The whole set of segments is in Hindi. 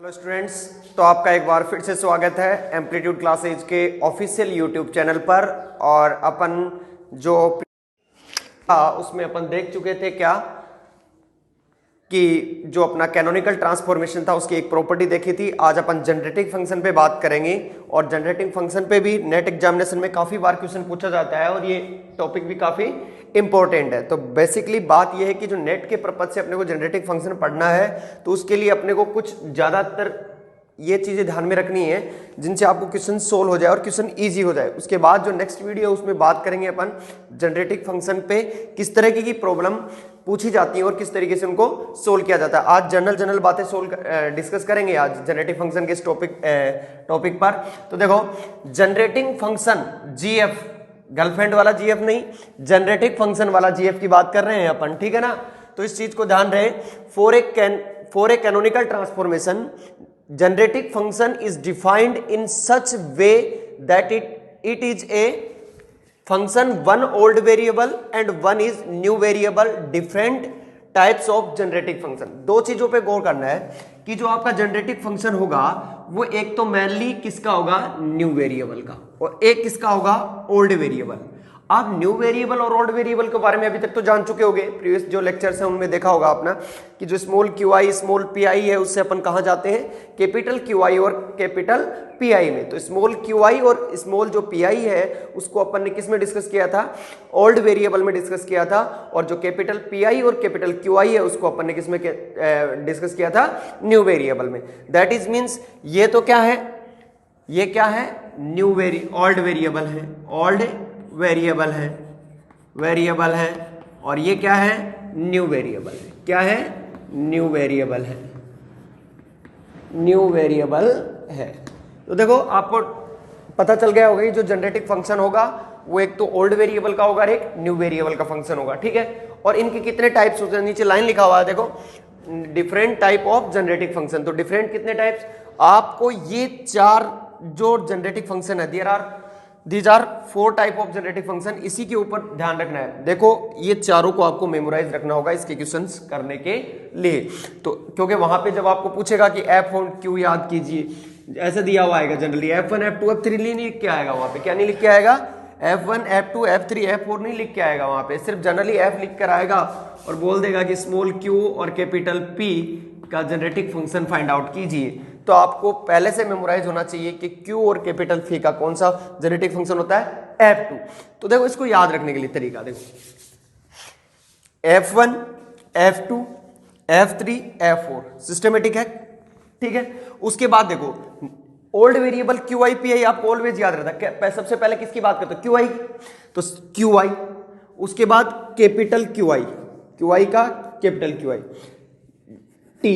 हेलो स्टूडेंट्स, तो आपका एक बार फिर से स्वागत है एम्पलीट्यूड क्लासेज के ऑफिशियल यूट्यूब चैनल पर। और अपन जो उसमें अपन देख चुके थे क्या कि जो अपना कैनोनिकल ट्रांसफॉर्मेशन था उसकी एक प्रॉपर्टी देखी थी। आज अपन जनरेटिंग फंक्शन पे बात करेंगे और जनरेटिंग फंक्शन पे भी नेट एग्जामिनेशन में काफी बार क्वेश्चन पूछा जाता है और ये टॉपिक भी काफी इंपॉर्टेंट है। तो बेसिकली बात ये है कि जो नेट के पर्पज से अपने को जनरेटिंग फंक्शन पढ़ना है तो उसके लिए अपने को कुछ ज्यादातर ये चीजें ध्यान में रखनी है जिनसे आपको क्वेश्चन सोल्व हो जाए और क्वेश्चन इजी हो जाए। उसके बाद जो नेक्स्ट वीडियो है उसमें बात करेंगे अपन जनरेटिंग फंक्शन पे किस तरह की प्रॉब्लम पूछी जाती है और किस तरीके से उनको सोल्व किया जाता है। आज जनरल बातें डिस्कस करेंगे आज जनरेटिंग फंक्शन के इस टॉपिक पर। तो देखो, जनरेटिंग फंक्शन जीएफ, गर्लफ्रेंड वाला जीएफ नहीं, जनरेटिंग फंक्शन वाला जीएफ की बात कर रहे हैं अपन, ठीक है ना। तो इस चीज को ध्यान रहे। For a canonical transformation generating function is defined in such way that it is a function one old variable and one is new variable, different types of generating function। दो चीजों पे गौर करना है कि जो आपका जनरेटिंग फंक्शन होगा वो एक तो मेनली किसका होगा, न्यू वेरिएबल का, और एक किसका होगा, ओल्ड वेरिएबल। आप न्यू वेरिएबल और ओल्ड वेरिएबल के बारे में अभी तक तो जान चुके होंगे, प्रीवियस जो लेक्चर्स हैं उनमें देखा होगा आपने कि जो small Q I small P I है उससे अपन कहाँ जाते हैं, कैपिटल क्यू आई और कैपिटल पी आई में। तो स्मॉल क्यू आई और स्मॉल जो पी आई है उसको अपन ने किस में डिस्कस किया था, ओल्ड वेरिएबल में डिस्कस किया था। और जो कैपिटल पी आई और कैपिटल क्यू आई है उसको अपन ने किस में डिस्कस किया था, न्यू वेरिएबल में। दैट इज मीन्स ये तो क्या है, ये क्या है, ओल्ड वेरिएबल है, ओल्ड वेरिएबल है और ये क्या है, न्यू वेरिएबल है। क्या है, न्यू वेरिएबल है। तो देखो आपको पता चल गया होगा कि जो जनरेटिंग फंक्शन होगा वो एक तो ओल्ड वेरिएबल का होगा और एक न्यू वेरिएबल का फंक्शन होगा, ठीक है। और इनके कितने टाइप्स होते हैं, नीचे लाइन लिखा हुआ है देखो, different type of generating function. तो डिफरेंट कितने टाइप्स, आपको ये चार जो जनरेटिंग फंक्शन है, These are 4 type of generating function, इसी के ऊपर ध्यान रखना है। देखो ये चारों को आपको मेमोराइज रखना होगा इसके क्वेश्चंस करने के लिए। तो क्योंकि वहां पे जब आपको पूछेगा कि एफ और क्यू याद कीजिए, ऐसे दिया हुआ आएगा जनरली, F1 F2 F3 नहीं लिख के आएगा वहां पे। क्या नहीं लिख के आएगा, F1 F2 F3 F4 नहीं लिख के आएगा वहां पे, सिर्फ जनरली F लिख कर आएगा और बोल देगा कि स्मॉल क्यू और कैपिटल P का जनरेटिंग फंक्शन फाइंड आउट कीजिए। तो आपको पहले से मेमोराइज होना चाहिए कि Q और कैपिटल Phi का कौन सा जनरेटिंग फंक्शन होता है, F2। तो देखो इसको याद रखने के लिए तरीका देखो, F1 F2 F3 F4 systematic है, ठीक है। उसके बाद देखो ओल्ड वेरिएबल QI PI आपको ऑलवेज याद रहता है। सबसे पहले किसकी बात करते हो, QI, तो QI, उसके बाद कैपिटल QI का capital QI, T,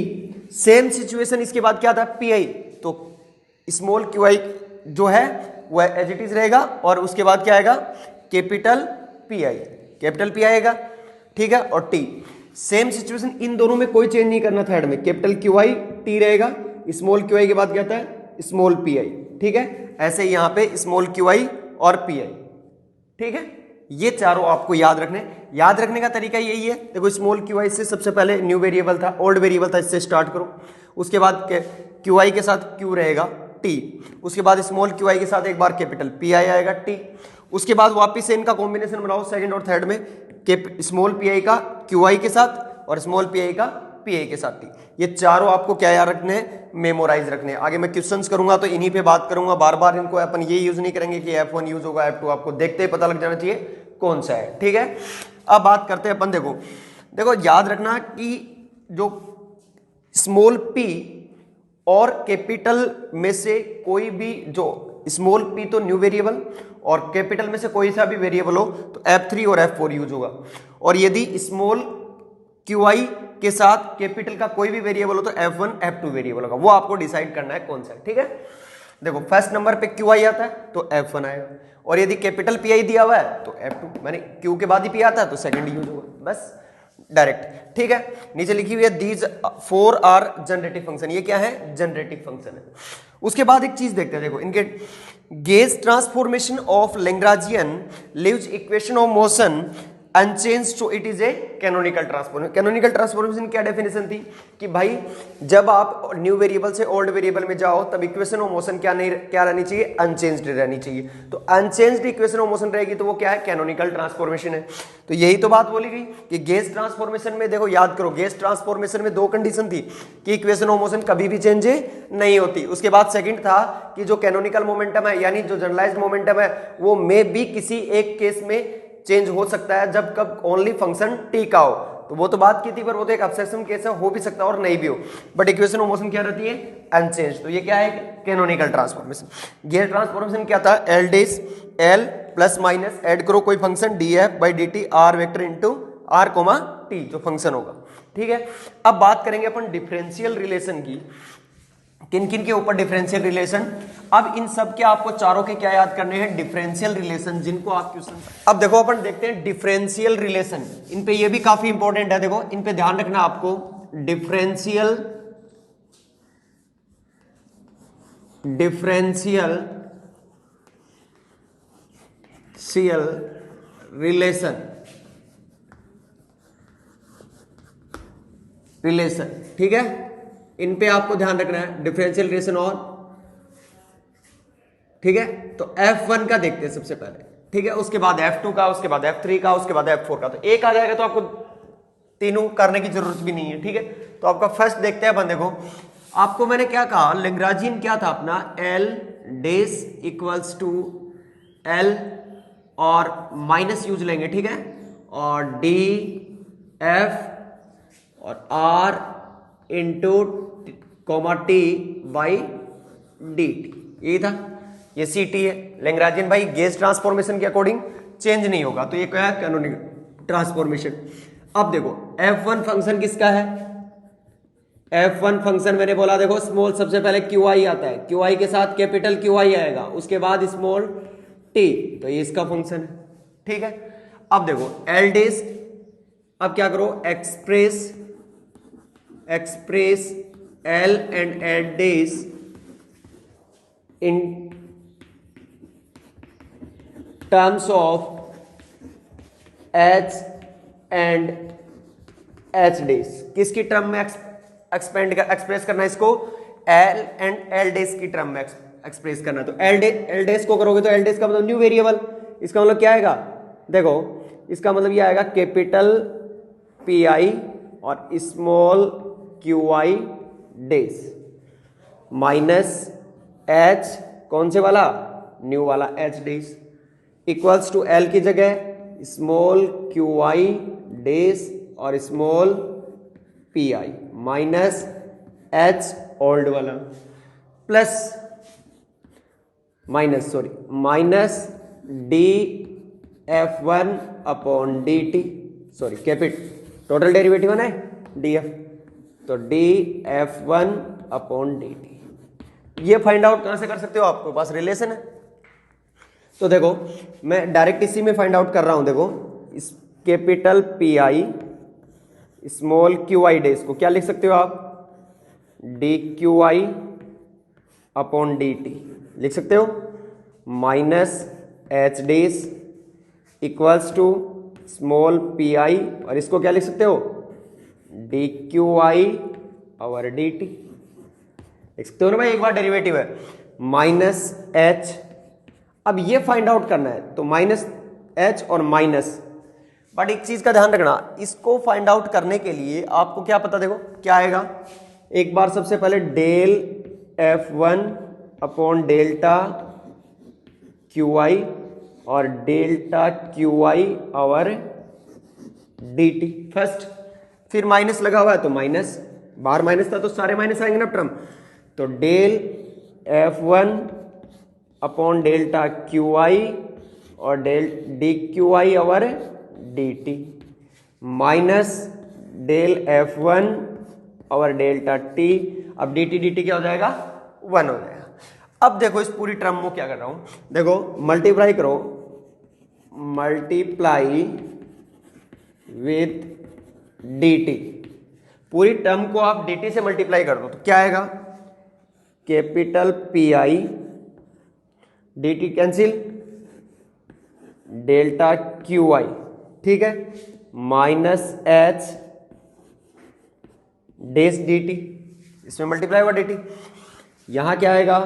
same situation इसके बाद क्या था, PI, तो स्मॉल QI जो है वह एज इट इज रहेगा और उसके बाद क्या आएगा, कैपिटल PI आएगा, ठीक है। और T, सेम सिचुएशन, इन दोनों में कोई चेंज नहीं करना, थर्ड में कैपिटल QI T रहेगा, स्मॉल QI के बाद क्या आता है, स्मॉल PI, ठीक है। ऐसे ही यहां पे स्मॉल QI और PI, ठीक है। ये चारों आपको याद रखने का तरीका यही है। देखो स्मॉल QI से सबसे पहले न्यू वेरिएबल था, ओल्ड वेरिएबल था, इससे स्टार्ट करो। उसके बाद QI के साथ Q रहेगा T, उसके बाद स्मॉल QI के साथ एक बार कैपिटल PI आएगा T, उसके बाद वापिस से इनका कॉम्बिनेशन बनाओ सेकंड और थर्ड में, स्मॉल PI का QI के साथ और स्मॉल PI का PI के साथ T। ये चारों आपको क्या याद रखने हैं, मेमोराइज रखने हैं। आगे मैं क्वेश्चंस करूंगा तो इन्हीं पे बात करूंगा, बार बार इनको अपन ये यूज नहीं करेंगे कि F1 यूज होगा F2, आपको देखते ही पता लग जाना चाहिए कौन सा है, ठीक है। अब बात करते हैं अपन, देखो याद रखना कि जो स्मॉल p और कैपिटल में से कोई भी, जो स्मॉल p तो न्यू वेरिएबल और कैपिटल में से कोई सा भी वेरिएबल हो तो F3 और F4 यूज होगा। और यदि स्मॉल QI के साथ कैपिटल का कोई भी वेरिएबल हो तो F1 F2 वेरिएबल होगा, वो आपको डिसाइड करना है कौन सा है, ठीक है। देखो फर्स्ट नंबर पे QI आता है तो F1 आएगा, और यदि कैपिटल PI दिया हुआ है तो F2, मैंने Q के बाद ही P आता है तो सेकंड यूज होगा, बस डायरेक्ट, ठीक है। नीचे लिखी हुई है दीज 4 आर जनरेटिव फंक्शन, ये क्या है, जनरेटिव फंक्शन है। उसके बाद एक चीज देखते हैं, देखो इनके gauge transformation of Lagrangian leaves equation of motion unchanged so it is a canonical transformation. Canonical transformation क्या डेफिनेशन थी कि भाई जब आप न्यू वेरिएबल से ओल्ड वेरिएबल में जाओ तब इक्वेशन ऑफ मोशन क्या रहनी चाहिए, अनचेंज्ड रहनी चाहिए। तो अनचेंज्ड इक्वेशन ऑफ मोशन रहेगी तो वो क्या है, कैनोनिकल ट्रांसफॉर्मेशन है। तो यही तो बात बोली गई कि गेज ट्रांसफॉर्मेशन में देखो, याद करो, गेज ट्रांसफॉर्मेशन में दो कंडीशन थी कि इक्वेशन ऑफ मोशन कभी भी चेंज नहीं होती। उसके बाद सेकंड था कि जो कैनोनिकल मोमेंटम है यानी जो जनरलाइज्ड मोमेंटम है वो मे भी किसी एक केस में चेंज हो सकता है जब कब ओनली फंक्शन टी का हो। तो वो तो बात की थी, पर वो तो एक एक्सेप्शन केस है, हो भी सकता है और नहीं भी हो, बट इक्वेशन ऑफ मोशन क्या रहती है, अनचेंज। तो ये क्या है, कैनोनिकल ट्रांसफॉर्मेशन। गेज ट्रांसफॉर्मेशन क्या था, L dash L plus minus add करो कोई function d f by d t r vector into r comma t जो फंक्शन होगा। ठीक है, अब बात करेंगे अपन डिफरेंशियल रिलेशन की। किन किन के ऊपर डिफरेंशियल रिलेशन। अब इन सब के आपको चारों के क्या याद करने हैं, डिफरेंशियल रिलेशन, जिनको आप क्वेश्चन। अब देखो अपन देखते हैं डिफरेंशियल रिलेशन, इन पे ये भी काफी इंपॉर्टेंट है, देखो इन पे ध्यान रखना आपको। डिफरेंशियल रिलेशन, ठीक है, इन पे आपको ध्यान रखना है, डिफरेंशियल रिलेशन। और ठीक है, तो F1 का देखते हैं सबसे पहले, ठीक है, उसके बाद F2 का, उसके बाद F3 का, उसके बाद F4 का। तो एक आ जाएगा तो आपको तीनों करने की जरूरत भी नहीं है। ठीक है, तो आपका फर्स्ट देखते हैं अपन। देखो आपको मैंने क्या कहा, लैग्रांजियन क्या था अपना, L dash equals to L और माइनस यूज लेंगे, ठीक है, और D F और R into comma t by d t, यही था। ये सी टी है। लैग्रांजियन भाई गेज ट्रांसफॉर्मेशन के अकॉर्डिंग चेंज नहीं होगा, तो ये क्या है, कैनोनिकल ट्रांसफॉर्मेशन। अब देखो F1 फंक्शन किसका है, F1 फंक्शन मैंने बोला देखो स्मॉल सबसे पहले QI आता है, QI के साथ कैपिटल QI आएगा, उसके बाद स्मॉल t, तो ये इसका फंक्शन है। ठीक है, अब देखो L डेज, अब क्या करो, express L and L days in terms of H and H days. किसकी टर्म में एक्सप्रेस करना है इसको, L एंड L डेज की टर्म में एक्सप्रेस करना है। तो L डेज को करोगे तो L डेज का मतलब न्यू वेरिएबल, इसका मतलब क्या आएगा, देखो इसका मतलब ये आएगा कैपिटल PI और स्मॉल QI डेज माइनस H, कौन से वाला, न्यू वाला H days, equals to L की जगह स्मॉल QI डेज और small PI minus H old वाला plus minus DF1 upon DT, sorry capital total derivative है DF, तो DF1 अपॉन DT। ये फाइंड आउट कहां से कर सकते हो, आपके पास रिलेशन है। तो देखो मैं डायरेक्ट इसी में फाइंड आउट कर रहा हूं। देखो इस capital PI small QI days को क्या लिख सकते हो आप, DQI अपॉन DT लिख सकते हो, minus H days equals to small PI और इसको क्या लिख सकते हो, DQI और DT लिख सकते हो ना भाई, एक बार डेरिवेटिव है माइनस H। अब ये फाइंड आउट करना है, तो माइनस H और माइनस, बट एक चीज का ध्यान रखना, इसको फाइंड आउट करने के लिए आपको क्या पता, देखो क्या आएगा, एक बार सबसे पहले del F1 upon delta QI और डेल्टा QI और DT फर्स्ट, फिर माइनस लगा हुआ है तो माइनस, बाहर माइनस था तो सारे माइनस आएंगे ना टर्म, तो del F1 upon delta QI और डेल DQI और DT माइनस डेल F1 और डेल्टा T, अब DT क्या हो जाएगा, 1 हो जाएगा। अब देखो इस पूरी टर्म को क्या कर रहा हूं, देखो मल्टीप्लाई करो, मल्टीप्लाई विथ DT, पूरी टर्म को आप DT से मल्टीप्लाई कर दो तो क्या आएगा, capital PI DT cancel, delta QI ठीक है, माइनस एच डेस डी टी, इसमें मल्टीप्लाई हुआ डी टी। यहां क्या आएगा,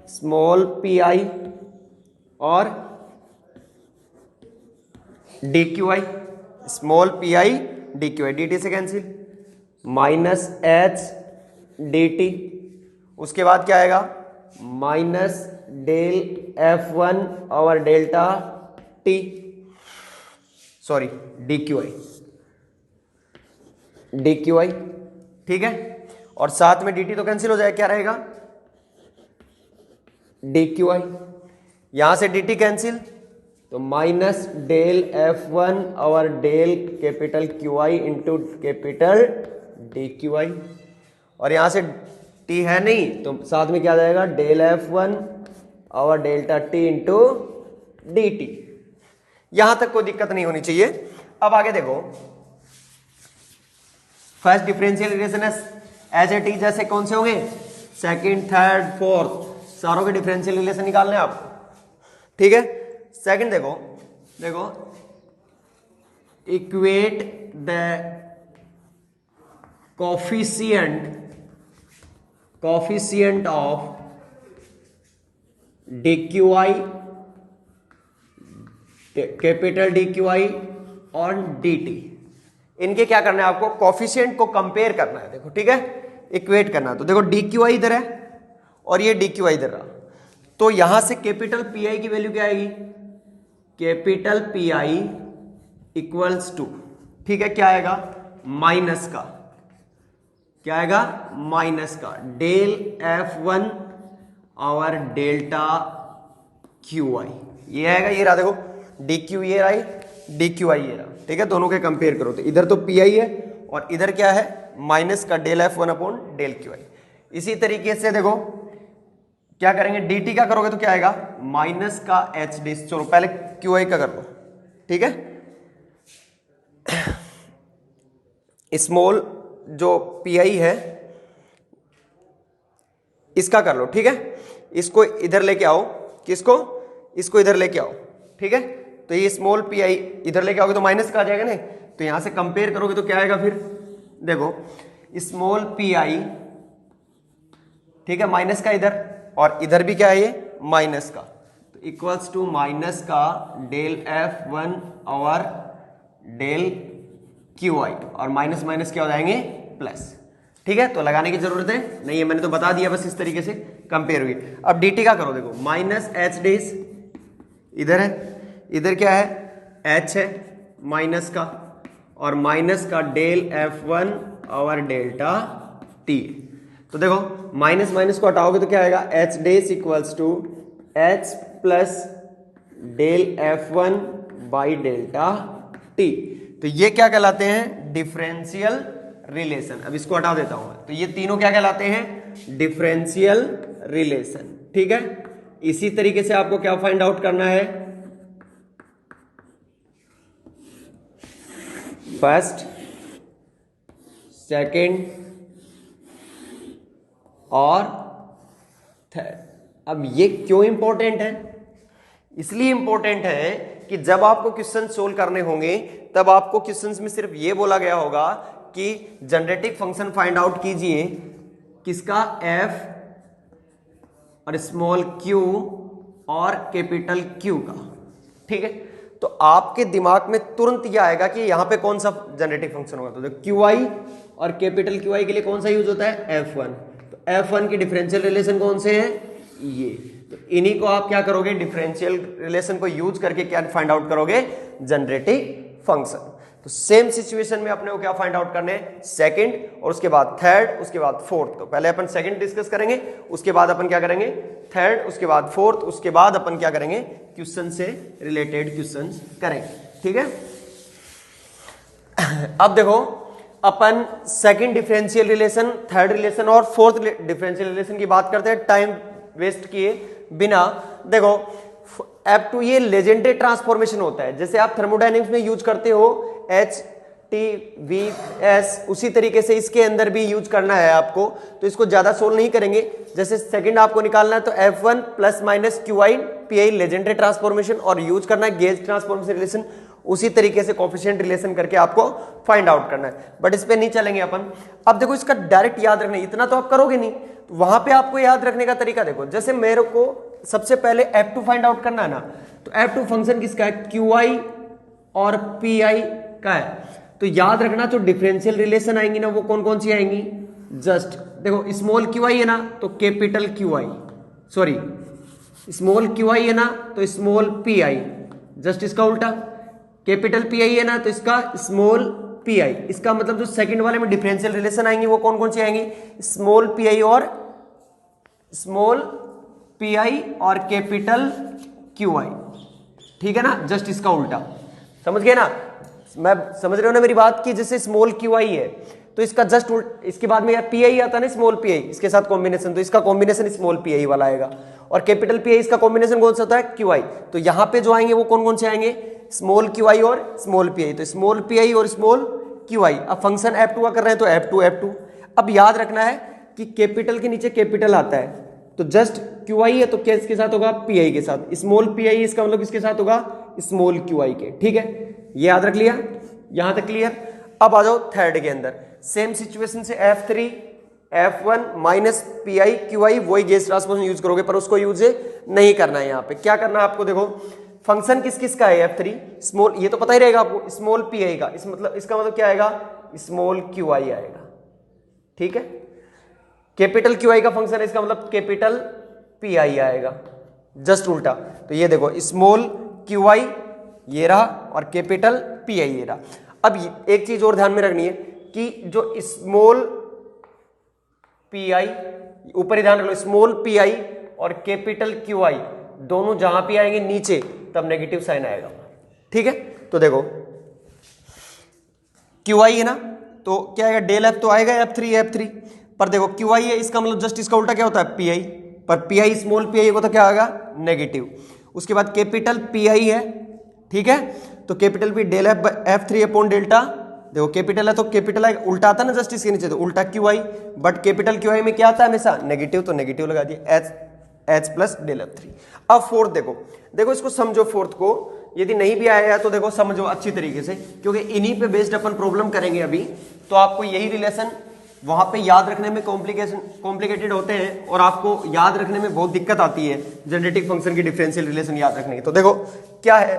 स्मॉल पी आई और D Q I, small P I D Q I, D T से cancel, minus H D T. उसके बाद क्या आएगा, माइनस डेल एफ वन और delta T, sorry D Q I, D Q I, ठीक है। और साथ में डी टी तो कैंसिल हो जाएगा, क्या रहेगा, डी क्यू आई। यहां से डी टी कैंसिल, तो माइनस डेल एफ वन और del capital Q I into capital D Q I. और यहां से टी है नहीं तो साथ में क्या आ जाएगा, डेल एफ वन और delta T into D T. यहां तक कोई दिक्कत नहीं होनी चाहिए। अब आगे देखो, first differential relation as it is जैसे कौन से होंगे, सेकंड, थर्ड, फोर्थ, सारों के डिफरेंशियल रिलेशन निकालने हैं आपको, ठीक है। सेकंड देखो, देखो equate the coefficient of D Q I, capital D Q I और डी टी। इनके क्या करना है आपको, कोफिशिएंट को कंपेयर करना है, देखो ठीक है, इक्वेट करना है। तो देखो डी क्यू आई इधर है और ये डी क्यू आई इधर रहा, तो यहां से कैपिटल पी आई की वैल्यू क्या आएगी, capital P I equals to, ठीक है, क्या आएगा, माइनस का, क्या आएगा, माइनस का डेल एफ वन और डेल्टा क्यू आई, ये आएगा, ये रहा देखो डी क्यू ये रहा, डी क्यू आई ये रहा, ठीक है। दोनों के कंपेयर करो तो इधर तो पी आई है और इधर क्या है, माइनस का del F one upon del Q I. इसी तरीके से देखो क्या करेंगे, डी टी का करोगे तो क्या आएगा, माइनस का एच डी, चलो पहले क्यू आई का कर लो, ठीक है। स्मॉल जो पी आई है इसका कर लो, ठीक है। इसको इधर लेके आओ, किसको, इसको इधर लेके आओ, ठीक है। तो ये स्मॉल पी आई इधर लेके आओगे तो माइनस का आ जाएगा, नहीं तो यहां से कंपेयर करोगे तो क्या आएगा, फिर देखो स्मॉल पी आई, ठीक है, माइनस का इधर और इधर भी क्या है ये माइनस का, तो इक्वल्स टू माइनस का डेल एफ वन और डेल क्यू आई, और माइनस माइनस क्या हो जाएंगे, प्लस, ठीक है। तो लगाने की जरूरत है नहीं है, मैंने तो बता दिया, बस इस तरीके से कंपेयर हुई। अब डी टी का करो, देखो माइनस एच डेज इधर है, इधर क्या है, एच है माइनस का, और माइनस का डेल एफ वन और डेल्टा टी। तो देखो माइनस माइनस को हटाओगे तो क्या आएगा, एच डेज equals to H plus del F one by delta T. तो ये क्या कहलाते हैं, डिफरेंशियल रिलेशन। अब इसको हटा देता हूं मैं, तो ये तीनों क्या कहलाते हैं, डिफरेंशियल रिलेशन, ठीक है। इसी तरीके से आपको क्या फाइंड आउट करना है, फर्स्ट, सेकंड और थर्ड। अब ये क्यों इंपॉर्टेंट है, इसलिए इंपॉर्टेंट है कि जब आपको क्वेश्चन सोल्व करने होंगे तब आपको क्वेश्चंस में सिर्फ ये बोला गया होगा कि जनरेटिक फंक्शन फाइंड आउट कीजिए किसका, एफ और स्मॉल क्यू और कैपिटल क्यू का, ठीक है। तो आपके दिमाग में तुरंत ये आएगा कि यहां पे कौन सा जनरेटिक फंक्शन होगा, तो क्यू आई और कैपिटल क्यू आई के लिए कौन सा यूज होता है, एफ वन। तो एफ वन की डिफरेंशियल रिलेशन कौन से हैं, ये। तो इन्हीं को आप क्या करोगे, डिफरेंशियल रिलेशन को यूज करके क्या फाइंड आउट करोगे, जनरेटिक फंक्शन। तो सेम सिचुएशन में अपने को क्या फाइंड आउट करने हैं, सेकंड और उसके बाद थर्ड, उसके बाद फोर्थ। तो पहले अपन सेकंड डिस्कस करेंगे, उसके बाद अपन क्या करेंगे, थर्ड, उसके बाद फोर्थ, उसके बाद अपन क्या करेंगे, क्वेश्चन से रिलेटेड क्वेश्चन करेंगे, ठीक है। अब देखो अपन second differential relation, third relation और फोर्थ डिफरेंशियल रिलेशन की बात करते हैं टाइम वेस्ट किए बिना। देखो एफ टू ये लेजेंडरी ट्रांसफॉर्मेशन होता है, जैसे आप थर्मोडायनेमिक्स में यूज करते हो एच टी वी एस, उसी तरीके से इसके अंदर भी यूज करना है आपको। तो इसको ज्यादा सोल्व नहीं करेंगे, जैसे सेकंड आपको निकालना है तो F1 plus minus Q I P I legendary transformation, और यूज करना है गेज ट्रांसफॉर्मेशन रिलेशन, उसी तरीके से कोफिशिएंट रिलेशन करके आपको फाइंड आउट करना है, बट इस पे नहीं चलेंगे अपन। अब देखो इसका डायरेक्ट याद रखना, इतना तो आप करोगे नहीं, तो वहां पे आपको याद रखने का तरीका देखो। जैसे मेरे को सबसे पहले F2 फाइंड आउट करना है ना, तो F2 फंक्शन किसका है, QI और PI का है। तो याद रखना जो डिफरेंशियल रिलेशन आएंगी ना वो कौन कौन सी आएंगी, जस्ट देखो स्मॉल QI है ना तो capital QI, sorry small QI है ना तो स्मॉल PI, जस्ट इसका उल्टा। कैपिटल PI है ना तो इसका स्मॉल PI। इसका मतलब जो सेकंड वाले में डिफरेंशियल रिलेशन आएंगी वो कौन कौन सी आएंगी, स्मॉल PI और कैपिटल QI, ठीक है ना, जस्ट इसका उल्टा। समझ गए ना, मैं समझ रहे हो ना मेरी बात की। जैसे स्मॉल QI है तो इसका जस्ट इसके बाद में यार PI आता है ना, स्मॉल PI इसके साथ कॉम्बिनेशन, तो इसका कॉम्बिनेशन स्मॉल PI वाला आएगा। और कैपिटल PI इसका कॉम्बिनेशन कौन सा होता है, QI। तो यहां पे जो आएंगे वो कौन कौन से आएंगे, स्मॉल QI और स्मॉल PI। तो स्मॉल PI और स्मॉल QI। अब फंक्शन F2 का कर रहे हैं तो F2। अब याद रखना है कि कैपिटल के नीचे कैपिटल आता है, तो जस्ट QI है तो किसके साथ होगा, PI के साथ। स्मॉल PI इसका मतलब किसके साथ होगा, स्मॉल QI के, ठीक है, ये याद रख लिया, यहां तक क्लियर। अब आ जाओ थर्ड के अंदर, सेम सिचुएशन से F3 F1 minus PI QI, वही गेस ट्रांसफॉर्मेशन यूज करोगे, पर उसको यूज नहीं करना है। यहाँ पे क्या करना है आपको, देखो फंक्शन किस किस का है, F3 स्मॉल, ये तो पता ही रहेगा आपको, स्मॉल PI का, इस मतलब इसका मतलब क्या आएगा, स्मॉल QI आएगा, ठीक है। कैपिटल QI का फंक्शन है, इसका मतलब कैपिटल PI आएगा, जस्ट उल्टा। तो ये देखो स्मॉल QI ये रहा और कैपिटल PI ये रहा। अब एक चीज और ध्यान में रखनी है कि जो स्मॉल PI, ऊपर ही ध्यान रख लो, स्मॉल PI और कैपिटल QI दोनों जहां पे आएंगे नीचे तब नेगेटिव साइन आएगा, ठीक है। तो देखो QI है ना तो क्या आएगा, डेल F तो आएगा F3 पर देखो QI है, इसका मतलब जस्ट इसका उल्टा क्या होता है, PI। पर PI स्मॉल PI को तो क्या आएगा, नेगेटिव। उसके बाद कैपिटल PI है, ठीक है, तो capital P del F3 upon delta, देखो कैपिटल है तो कैपिटल है, उल्टा आता है ना जस्ट इसके नीचे, तो उल्टा QI। बट कैपिटल QI में क्या आता है हमेशा, नेगेटिव, तो नेगेटिव लगा दिया, H प्लस डेल F3। अब फोर्थ देखो इसको समझो, फोर्थ को यदि नहीं भी आया है तो देखो समझो अच्छी तरीके से, क्योंकि इन्हीं पे बेस्ड अपन प्रॉब्लम करेंगे अभी। तो आपको यही रिलेशन वहां पे याद रखने में कॉम्प्लिकेटेड होते हैं और आपको याद रखने में बहुत दिक्कत आती है जेनेरेटिक फंक्शन की डिफरेंशियल रिलेशन याद रखने की। तो देखो क्या है,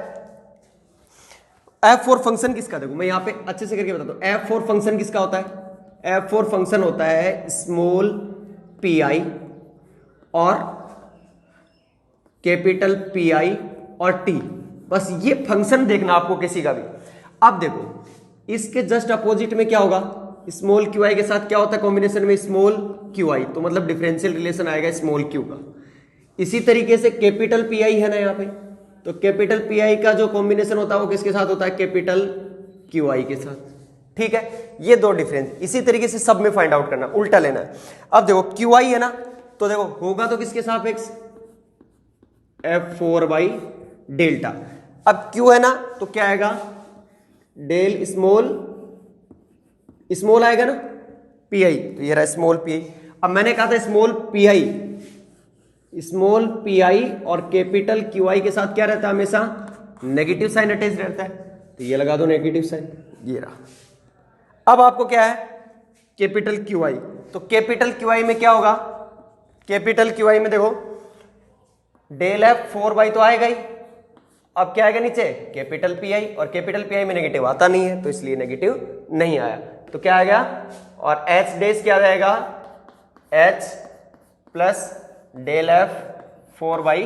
F4 फंक्शन किसका, देखो मैं यहाँ पे अच्छे से करके बताता हूँ। F4 फंक्शन किसका होता है, F4 फंक्शन होता है स्मॉल PI और कैपिटल PI और T, बस ये फंक्शन देखना आपको किसी का भी। अब देखो इसके जस्ट अपोजिट में क्या होगा, स्मॉल QI के साथ क्या होता है कॉम्बिनेशन में, स्मॉल QI, तो मतलब डिफरेंशियल रिलेशन आएगा स्मॉल Q का। इसी तरीके से कैपिटल PI है ना यहाँ पे, तो कैपिटल PI का जो कॉम्बिनेशन होता है वो किसके साथ होता है, कैपिटल QI के साथ, ठीक है। ये दो डिफरेंस इसी तरीके से सब में फाइंड आउट करना, उल्टा लेना है। अब देखो QI है ना, तो देखो होगा तो किसके सापेक्ष, F4 बाई डेल्टा। अब Q है ना तो क्या आएगा, डेल स्मॉल आएगा ना PI, तो ये रहा स्मॉल PI। अब मैंने कहा था स्मॉल PI और कैपिटल QI के साथ क्या रहता है, हमेशा नेगेटिव साइन अटैच रहता है, तो ये लगा दो नेगेटिव साइन, ये रहा। अब आपको क्या है, कैपिटल QI, तो कैपिटल QI में क्या होगा, कैपिटल QI में देखो डेल F4 बाई तो आएगा ही, अब क्या आएगा नीचे, कैपिटल PI, और कैपिटल PI में नेगेटिव आता नहीं है तो इसलिए नेगेटिव नहीं आया, तो क्या आ गया, और H डेस क्या रहेगा, H plus del F4 by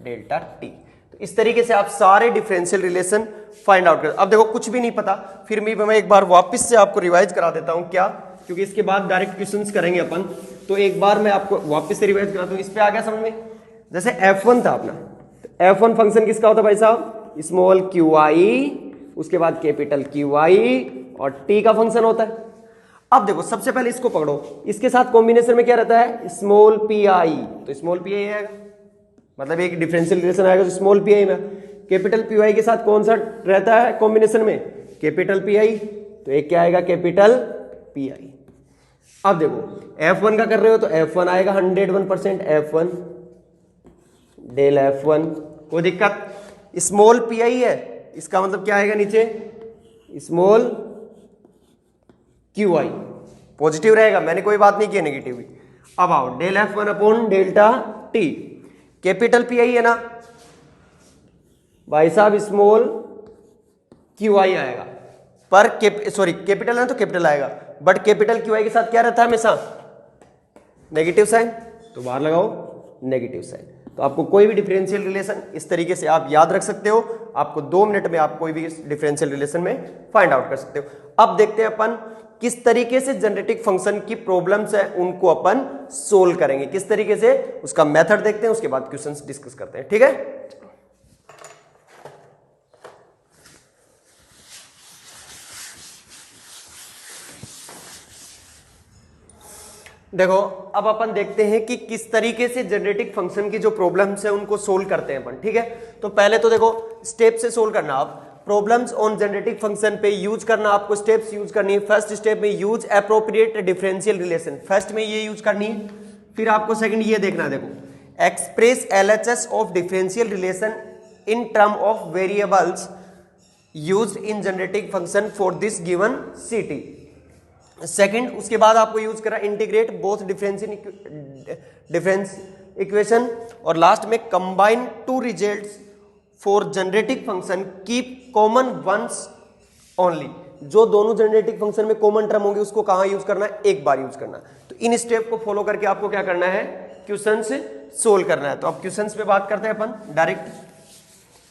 delta T। तो इस तरीके से आप सारे डिफरेंशियल रिलेशन फाइंड आउट कर। अब देखो कुछ भी नहीं पता फिर भी मैं एक बार वापस से आपको रिवाइज करा देता हूं, क्या, क्योंकि इसके बाद डायरेक्ट क्वेश्चंस करेंगे अपन, तो एक बार मैं आपको वापस से रिवाइज कराता हूं। इस पे आ गया समझ में, जैसे F1 था अपना, तो F1 फंक्शन किसका होता है भाई साहब, स्मॉल QI, उसके बाद कैपिटल QI और T का फंक्शन होता है। अब देखो सबसे पहले इसको पकड़ो, इसके साथ कॉम्बिनेशन में क्या रहता है, स्मॉल PI, तो स्मॉल PI आएगा, मतलब एक डिफरेंशियल रिलेशन आएगा तो स्मॉल PI में। कैपिटल PI के साथ कौन सा रहता है कॉम्बिनेशन में, कैपिटल PI, तो एक क्या आएगा, कैपिटल PI। अब देखो F1 का कर रहे हो तो F1 आएगा 101% F1 डेल F1, कोई दिक्कत, स्मॉल PI है इसका मतलब क्या आएगा नीचे, स्मॉल क्यू आई पॉजिटिव रहेगा, मैंने कोई बात नहीं की नेगेटिव भी। अब आओ del F one upon delta T, capital P I है ना भाई साहब, स्मॉल क्यू आई आएगा, पर कैपिटल है तो कैपिटल आएगा, बट कैपिटल क्यू आई के साथ क्या रहता है हमेशा, नेगेटिव साइन, तो बाहर लगाओ नेगेटिव साइन। तो आपको कोई भी डिफरेंशियल रिलेशन इस तरीके से आप याद रख सकते हो, आपको 2 मिनट में आप कोई भी डिफरेंशियल रिलेशन में फाइंड आउट कर सकते हो। अब देखते हैं अपन किस तरीके से जेनेरेटिक फंक्शन की प्रॉब्लम्स है उनको अपन सोल्व करेंगे, किस तरीके से, उसका मेथड देखते हैं, उसके बाद क्वेश्चंस डिस्कस करते हैं, ठीक है। देखो अब अपन देखते हैं कि किस तरीके से जेनेरेटिक फंक्शन की जो प्रॉब्लम्स है उनको सोल्व करते हैं अपन, ठीक है। तो पहले तो देखो स्टेप से सोल्व करना, आप प्रॉब्लम्स ऑन जेनेरेटिक फंक्शन पे यूज करना, आपको स्टेप्स यूज करनी है। फर्स्ट स्टेप में use appropriate differential relation, first में ये यूज करनी है। फिर आपको सेकंड ये देखना, देखो express LHS of differential relation in term of variables used in generating function for this given CT. Second, उसके बाद आपको यूज करा इंटीग्रेट बोथ डिफरेंस इक्वेशन, और लास्ट में combine two results for generating function keep common once only. जो दोनों जेनेरेटिक फंक्शन में कॉमन टर्म होंगे उसको कहां यूज करना है, एक बार यूज करना है। तो इन स्टेप को फॉलो करके आपको क्या करना है, क्वेश्चन से सोल्व करना है। तो अब क्वेश्चन पे बात करते हैं अपन डायरेक्ट।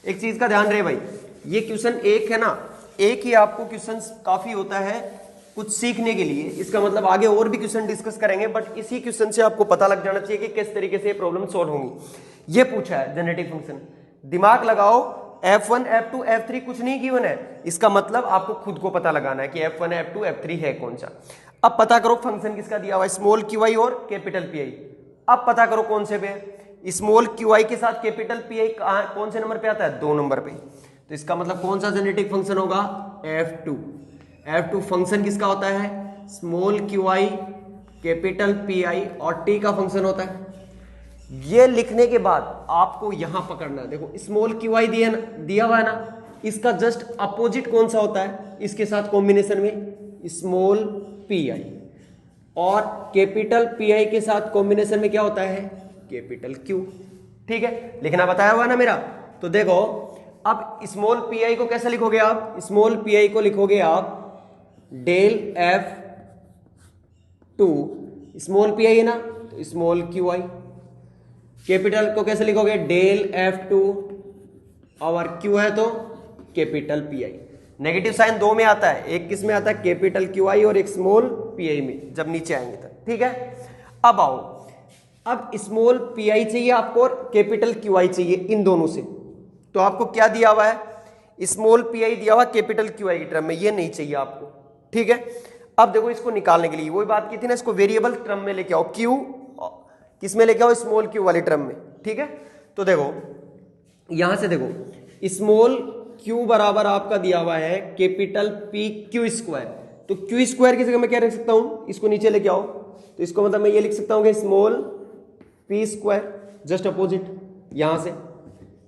एक चीज का ध्यान रहे भाई, ये क्वेश्चन एक है ना, एक ही आपको क्वेश्चन काफी होता है कुछ सीखने के लिए, इसका मतलब आगे और भी क्वेश्चन डिस्कस करेंगे, बट इसी क्वेश्चन से आपको पता लग जाना चाहिए कि किस तरीके से प्रॉब्लम सॉल्व होंगी। ये पूछा है जेनेरेटिक फंक्शन, दिमाग लगाओ, f1 f2 f3 कुछ नहीं गिवन है, इसका मतलब आपको खुद को पता लगाना है कि f1 f2 f3 है कौन सा। अब पता करो फंक्शन किसका दिया हुआ है, स्मॉल क्यू आई और कैपिटल पी आई। अब पता करो कौन से पे, स्मॉल क्यू आई के साथ कैपिटल पी आई कौन से नंबर पे आता है, 2 नंबर पे। तो इसका मतलब कौन सा जेनेरेटिक फंक्शन होगा, f2। f2 फंक्शन किसका होता है, small Q I capital P I और t का फंक्शन होता है। ये लिखने के बाद आपको यहां पकड़ना है, देखो स्मॉल क्यू आई दिया हुआ है ना, इसका जस्ट अपोजिट कौन सा होता है, इसके साथ कॉम्बिनेशन में स्मॉल पी आई, और कैपिटल पी आई के साथ कॉम्बिनेशन में क्या होता है, कैपिटल क्यू। ठीक है, लिखना बताया हुआ ना मेरा। तो देखो अब स्मॉल पी आई को कैसे लिखोगे आप, स्मॉल पी आई को लिखोगे आप del F two, small P I है ना तो स्मॉल क्यू आई। कैपिटल को कैसे लिखोगे, डेल एफ टू, और क्यू है तो capital P I. Negative sign 2 में आता है, एक किस में आता है, कैपिटल क्यू आई, और एक स्मॉल पी आई में, जब नीचे आएंगे तब। ठीक है, अब आओ, अब स्मॉल पी आई चाहिए आपको और कैपिटल क्यू आई चाहिए, इन दोनों से। तो आपको क्या दिया हुआ है, स्मॉल पी आई दिया हुआ कैपिटल क्यू आई की टर्म में, ये नहीं चाहिए आपको। ठीक है, अब देखो इसको निकालने के लिए वही बात की थी ना, इसको वेरिएबल टर्म में लेके आओ, क्यू किस में लेके आओ, स्मॉल क्यू वाली टर्म में। ठीक है, तो देखो यहां से देखो स्मॉल क्यू बराबर आपका दिया हुआ है कैपिटल पी क्यू स्क्वायर। तो क्यू स्क्वायर की जगह मैं क्या रख सकता हूं, इसको नीचे लेके आओ, तो इसको मतलब मैं ये लिख सकता हूं कि small P square, just opposite यहां से।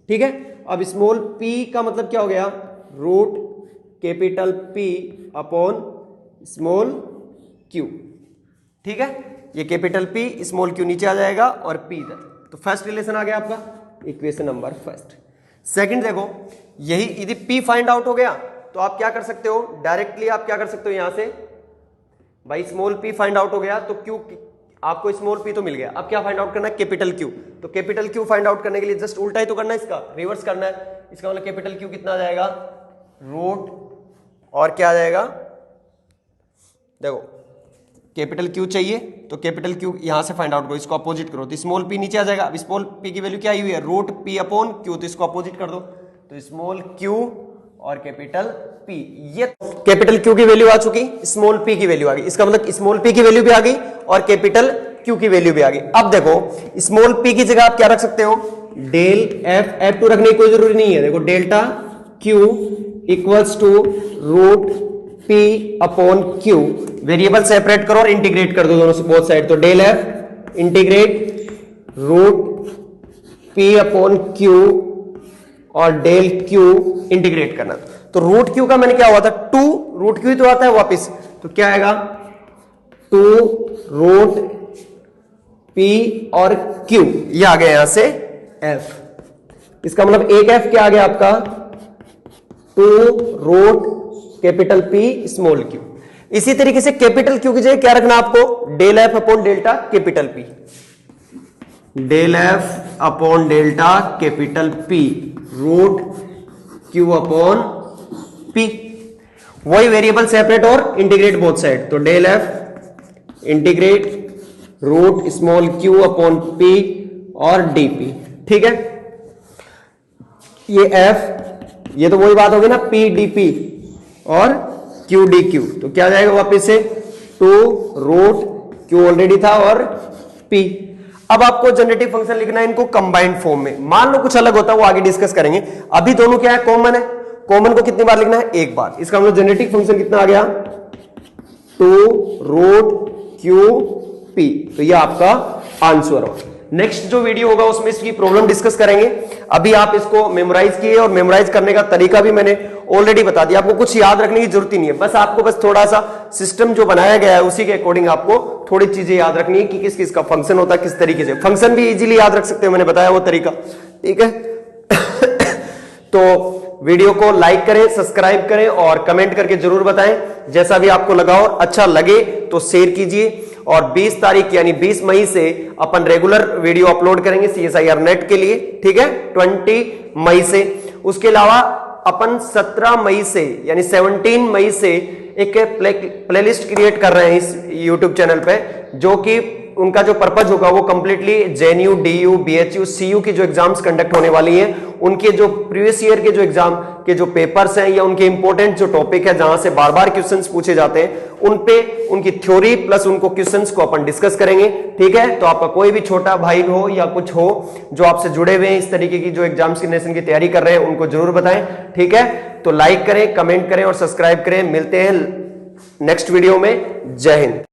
ठीक है, अब स्मॉल p का मतलब क्या हो गया, root capital P upon small q। ठीक है, ये कैपिटल P स्मॉल q नीचे आ जाएगा और p इधर। तो फर्स्ट रिलेशन आ गया आपका, इक्वेशन नंबर फर्स्ट। सेकंड देखो, यही यदि p फाइंड आउट हो गया तो आप क्या कर सकते हो, डायरेक्टली आप क्या कर सकते हो, यहां से भाई स्मॉल p फाइंड आउट हो गया तो q, आपको स्मॉल p तो मिल गया। अब क्या फाइंड आउट करना है, कैपिटल Q। तो कैपिटल Q फाइंड आउट करने के लिए जस्ट उल्टा ही तो करना है, इसका रिवर्स करना है। इसका मतलब कैपिटल Q कितना आ जाएगा, रूट, और क्या आ जाएगा, देखो कैपिटल Q चाहिए तो कैपिटल Q यहां से फाइंड आउट करो, इसको अपोजिट करो तो स्मॉल p नीचे आ जाएगा। अब स्मॉल p की वैल्यू क्या आई हुई है, रूट p अपॉन Q, तो इसको अपोजिट कर दो, तो स्मॉल Q और कैपिटल P। ये कैपिटल Q की वैल्यू आ चुकी, स्मॉल p की वैल्यू आ गई, इसका मतलब स्मॉल p की वैल्यू भी आ गई और कैपिटल Q की वैल्यू भी आ गई। अब देखो स्मॉल p की जगह आप क्या रख सकते हो, डेल f2 रखने की कोई जरूरी नहीं है। देखो delta Q equals to root p upon Q, variable separate करो और इंटीग्रेट कर दो दोनों से, बोथ साइड। तो del f integrate root p upon Q और डेल क्यू इंटीग्रेट करना। तो रूट क्यू का मैंने क्या हुआ था 2, रूट क्यू तो आता है वापस, तो क्या आएगा 2 रूट पी और क्यू, ये आ गया यहां से एफ। इसका मतलब एक एफ क्या आ गया आपका 2 root capital P small Q. इसी तरीके से कैपिटल क्यू की जगह क्या रखना आपको, del F upon delta capital P, del F upon delta capital P root Q upon P. वही वेरिएबल सेपरेट और इंटीग्रेट बोथ साइड, तो del F integrate root small Q upon P और डीपी। ठीक है, ये एफ, ये तो वही बात होगी ना पी डीपी और क्यू डी क्यू, तो क्या जाएगा वापस से 2 रूट क्यू ऑलरेडी था और पी। अब आपको जनरेटिव फंक्शन लिखना है इनको कंबाइंड फॉर्म में। मान लो कुछ अलग होता है, वो आगे डिस्कस करेंगे। अभी दोनों क्या है, कॉमन है। कॉमन को कितनी बार लिखना है, एक बार। इसका मतलब जनरेटिव फंक्शन कितना आ गया 2 रूट क्यू पी, तो ये आपका आंसर हो। नेक्स्ट जो वीडियो होगा उसमें इसकी प्रॉब्लम डिस्कस करेंगे। अभी आप इसको मेमोराइज किए, और मेमोराइज करने का तरीका भी मैंने ऑलरेडी बता दिया। आपको कुछ याद रखने की जरूरत ही नहीं है, बस आपको बस थोड़ा सा सिस्टम जो बनाया गया है उसी के अकॉर्डिंग आपको थोड़ी चीजें याद रखनी है कि किस किस का फंक्शन होता है, किस तरीके से। फंक्शन भी इजीली याद रख सकते हैं, मैंने बताया वो तरीका। ठीक है तो वीडियो को लाइक करें, सब्सक्राइब करें और कमेंट करके जरूर बताएं जैसा भी आपको लगा हो। अच्छा लगे तो शेयर कीजिए। और 20 तारीख यानी 20 मई से अपन रेगुलर वीडियो अपलोड करेंगे CSIR नेट के लिए। ठीक है, 20 मई से। उसके अलावा अपन 17 मई से यानी 17 मई से एक प्लेलिस्ट क्रिएट कर रहे हैं इस YouTube चैनल पे, जो कि उनका जो पर्पज होगा वो completely JNU, DU, BHU, CU की जो एग्जाम्स कंडक्ट होने वाली हैं, उनके जो प्रीवियस ईयर के जो एग्जाम के जो पेपर्स हैं या उनके इंपॉर्टेंट जो टॉपिक है जहां से बार बार क्वेश्चंस पूछे जाते हैं, उन पे उनकी थ्योरी प्लस उनको क्वेश्चंस को अपन डिस्कस करेंगे। ठीक है, तो आपका कोई भी छोटा भाई हो या कुछ हो जो आपसे जुड़े हुए हैं इस तरीके की जो एग्जामिनेशन की तैयारी कर रहे हैं, उनको जरूर बताएं। ठीक है, तो लाइक करें, कमेंट करें और सब्सक्राइब करें। मिलते हैं नेक्स्ट वीडियो में। जय हिंद।